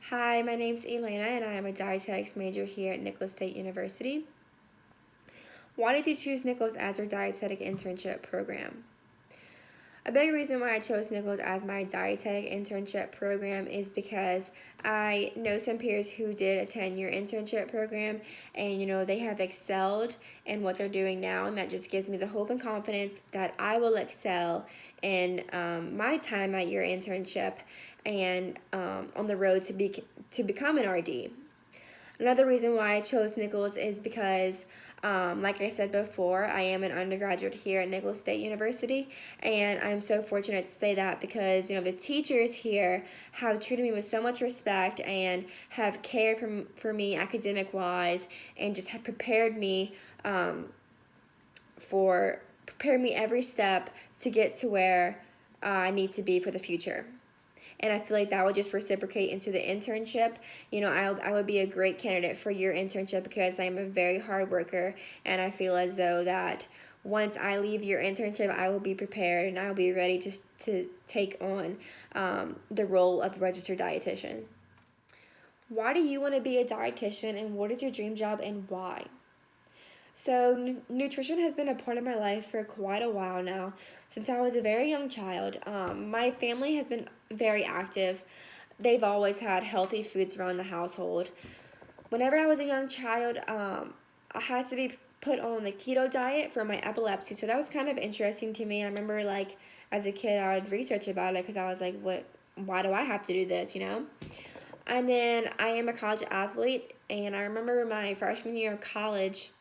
Hi, my name's Elena and I am a dietetics major here at Nicholas State University. Why did you choose Nichols as your dietetic internship program? A big reason why I chose Nichols as my dietetic internship program is because I know some peers who did attend your internship program and they have excelled in what they're doing now, and that just gives me the hope and confidence that I will excel in my time at your internship and on the road to become an RD. Another reason why I chose Nichols is because, like I said before, I am an undergraduate here at Nichols State University, and I'm so fortunate to say that because, the teachers here have treated me with so much respect and have cared for me academic-wise and just have prepared me every step to get to where I need to be for the future. And I feel like that would just reciprocate into the internship. I would be a great candidate for your internship because I'm a very hard worker, and I feel as though that once I leave your internship, I will be prepared and I will be ready to take on the role of registered dietitian. Why do you want to be a dietitian, and what is your dream job and why? So, nutrition has been a part of my life for quite a while now, since I was a very young child. My family has been very active. They've always had healthy foods around the household. Whenever I was a young child, I had to be put on the keto diet for my epilepsy, so that was kind of interesting to me. I remember, as a kid, I would research about it because I was like, why do I have to do this? And then I am a college athlete, and I remember my freshman year of college,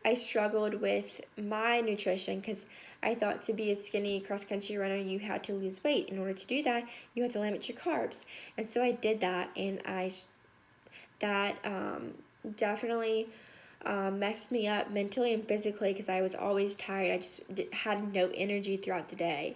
I struggled with my nutrition because I thought to be a skinny cross-country runner, you had to lose weight. In order to do that, you had to limit your carbs. And so I did that, and that definitely messed me up mentally and physically because I was always tired. I just had no energy throughout the day.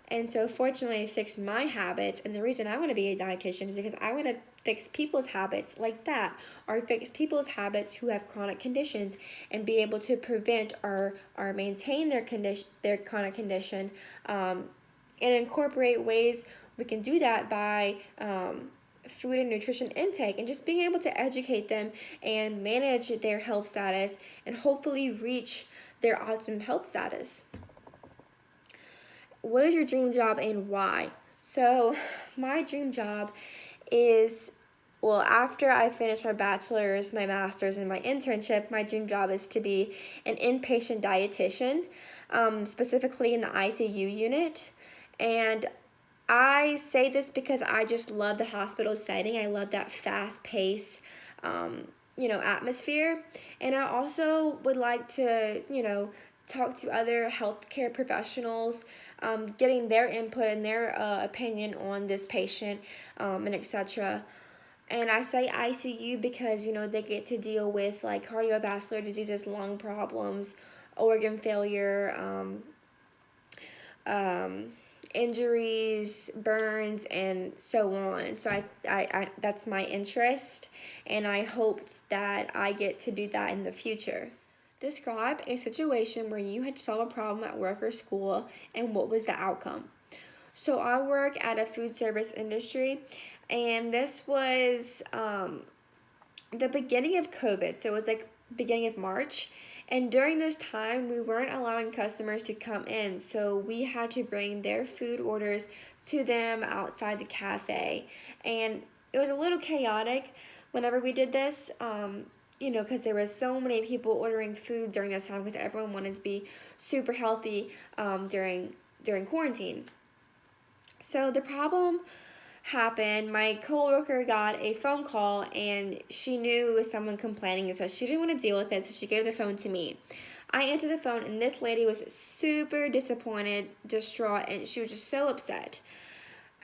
And so fortunately I fixed my habits, and the reason I want to be a dietitian is because I want to fix people's habits like that, or fix people's habits who have chronic conditions and be able to prevent or maintain their chronic condition, and incorporate ways we can do that by food and nutrition intake, and just being able to educate them and manage their health status and hopefully reach their optimum health status. What is your dream job and why? So, my dream job is, well, after I finish my bachelor's, my master's, and my internship, my dream job is to be an inpatient dietitian, specifically in the ICU unit. And I say this because I just love the hospital setting. I love that fast-paced, atmosphere. And I also would like to, talk to other healthcare professionals, getting their input and their opinion on this patient, and etc. And I say ICU because, they get to deal with cardiovascular diseases, lung problems, organ failure, injuries, burns, and so on. So I that's my interest, and I hope that I get to do that in the future. Describe a situation where you had to solve a problem at work or school, and what was the outcome. So I work at a food service industry, and this was the beginning of COVID. So it was beginning of March. And during this time, we weren't allowing customers to come in, so we had to bring their food orders to them outside the cafe. And it was a little chaotic whenever we did this, because there was so many people ordering food during this time because everyone wanted to be super healthy during quarantine. So the problem happened. My coworker got a phone call, and she knew it was someone complaining, and so she didn't want to deal with it, so she gave the phone to me. I answered the phone, and this lady was super disappointed, distraught, and she was just so upset.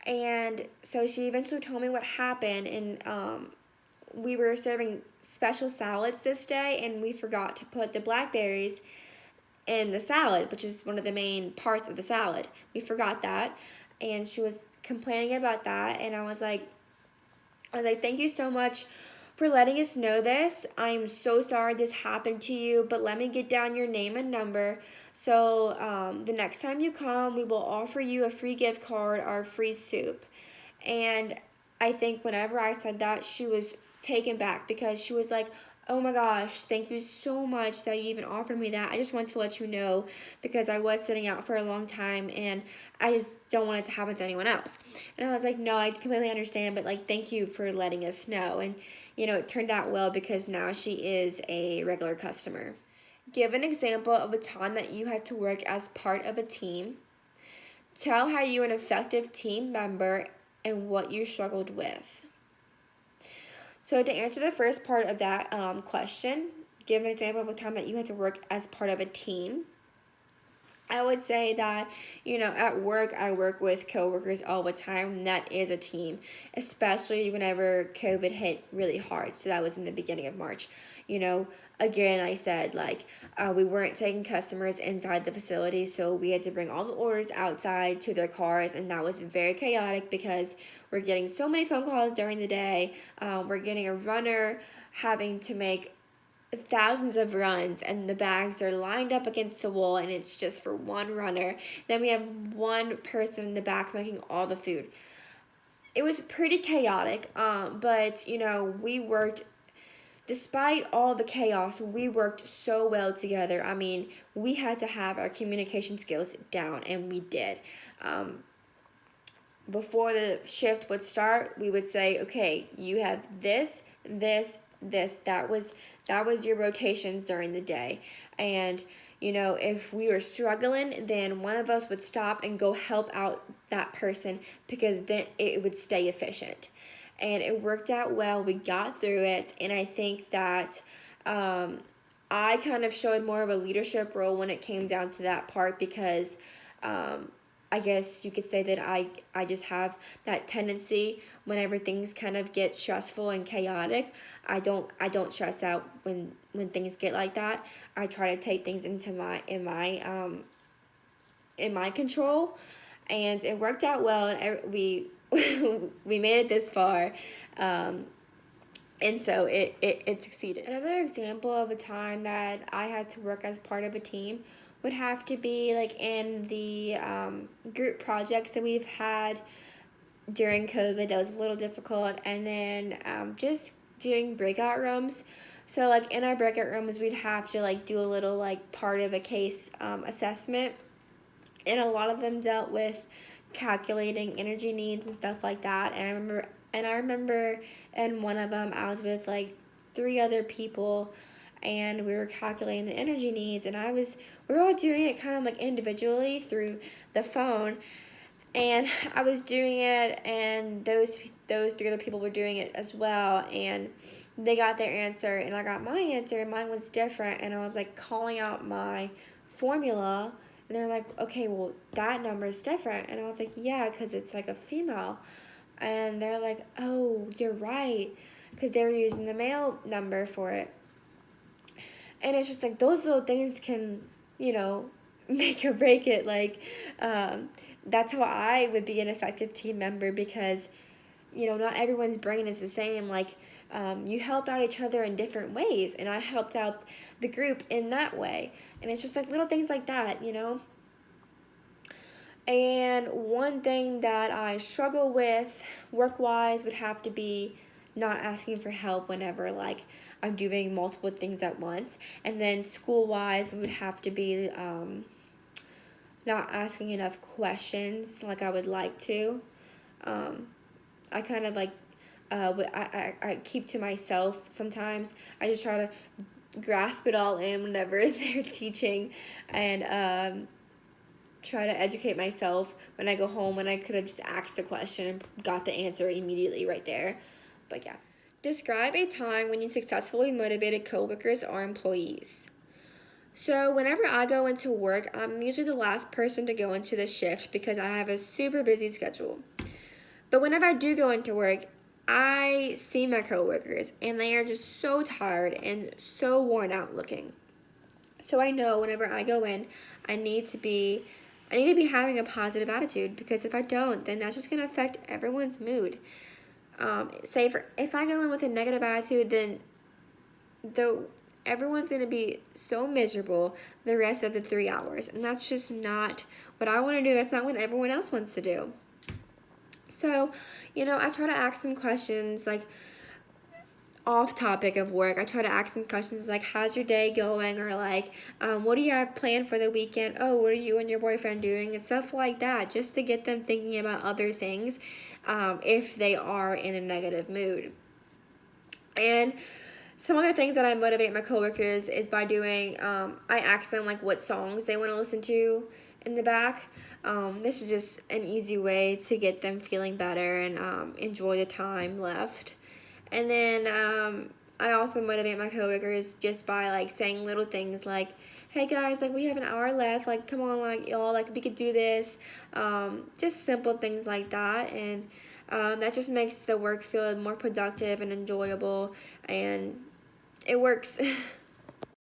And so she eventually told me what happened, and we were serving special salads this day, and we forgot to put the blackberries in the salad, which is one of the main parts of the salad. We forgot that, and she was complaining about that, and I was like, thank you so much for letting us know this. I'm so sorry this happened to you, but let me get down your name and number. So the next time you come, we will offer you a free gift card or free soup. And I think whenever I said that, she was taken back because she was like, oh my gosh, thank you so much that you even offered me that. I just wanted to let you know because I was sitting out for a long time and I just don't want it to happen to anyone else. And I was like, no, I completely understand, but like, thank you for letting us know. And, it turned out well because now she is a regular customer. Give an example of a time that you had to work as part of a team. Tell how you were an effective team member and what you struggled with. So to answer the first part of that question, give an example of a time that you had to work as part of a team. I would say that, at work, I work with coworkers all the time, and that is a team, especially whenever COVID hit really hard. So that was in the beginning of March. Again, I said, we weren't taking customers inside the facility, so we had to bring all the orders outside to their cars, and that was very chaotic because we're getting so many phone calls during the day. We're getting a runner having to make thousands of runs, and the bags are lined up against the wall, and it's just for one runner. Then we have one person in the back making all the food. It was pretty chaotic, but we worked. Despite all the chaos, we worked so well together. I mean, we had to have our communication skills down, and we did. Before the shift would start, we would say, okay, you have this, this, this. That was your rotations during the day. And, if we were struggling, then one of us would stop and go help out that person because then it would stay efficient. And it worked out well. We got through it. And I think that I kind of showed more of a leadership role when it came down to that part because I guess you could say that I just have that tendency whenever things kind of get stressful and chaotic. I don't stress out when things get like that. I try to take things into in my control, and it worked out well. And we we made it this far, and so it succeeded. Another example of a time that I had to work as part of a team would have to be in the group projects that we've had during COVID. That was a little difficult, and then just doing breakout rooms. So in our breakout rooms, we'd have to do a little part of a case assessment, and a lot of them dealt with calculating energy needs and stuff like that. And I remember in one of them I was with 3 other people, and we were calculating the energy needs, and we were all doing it kind of individually through the phone, and I was doing it, and those 3 other people were doing it as well, and they got their answer, and I got my answer, and mine was different, and I was calling out my formula, and they're like, okay, well, that number is different, and I was like, yeah, because it's a female, and they're like, oh, you're right, because they were using the male number for it. And it's just those little things can, make or break it. That's how I would be an effective team member because, not everyone's brain is the same. You help out each other in different ways, and I helped out the group in that way. And it's just little things like that, And one thing that I struggle with work-wise would have to be not asking for help whenever I'm doing multiple things at once. And then school-wise would have to be not asking enough questions like I would like to. I kind of I keep to myself sometimes. I just try to grasp it all in whenever they're teaching, and try to educate myself when I go home, when I could have just asked the question and got the answer immediately right there. But yeah. Describe a time when you successfully motivated coworkers or employees. So whenever I go into work, I'm usually the last person to go into the shift because I have a super busy schedule. But whenever I do go into work, I see my coworkers, and they are just so tired and so worn out looking. So I know whenever I go in, I need to be having a positive attitude, because if I don't, then that's just going to affect everyone's mood. If I go in with a negative attitude, then everyone's going to be so miserable the rest of the 3 hours, and that's just not what I want to do. That's not what everyone else wants to do. So, I try to ask them questions like off topic of work. I try to ask them questions like, how's your day going? Or like, what do you have planned for the weekend? Oh, what are you and your boyfriend doing? And stuff like that, just to get them thinking about other things if they are in a negative mood. And some other things that I motivate my coworkers is by doing, I ask them like what songs they want to listen to in the back. This is just an easy way to get them feeling better and enjoy the time left. And then I also motivate my coworkers just by like saying little things like, hey guys, like we have an hour left, like come on, like y'all, like we could do this. Just simple things like that. And that just makes the work feel more productive and enjoyable, and it works.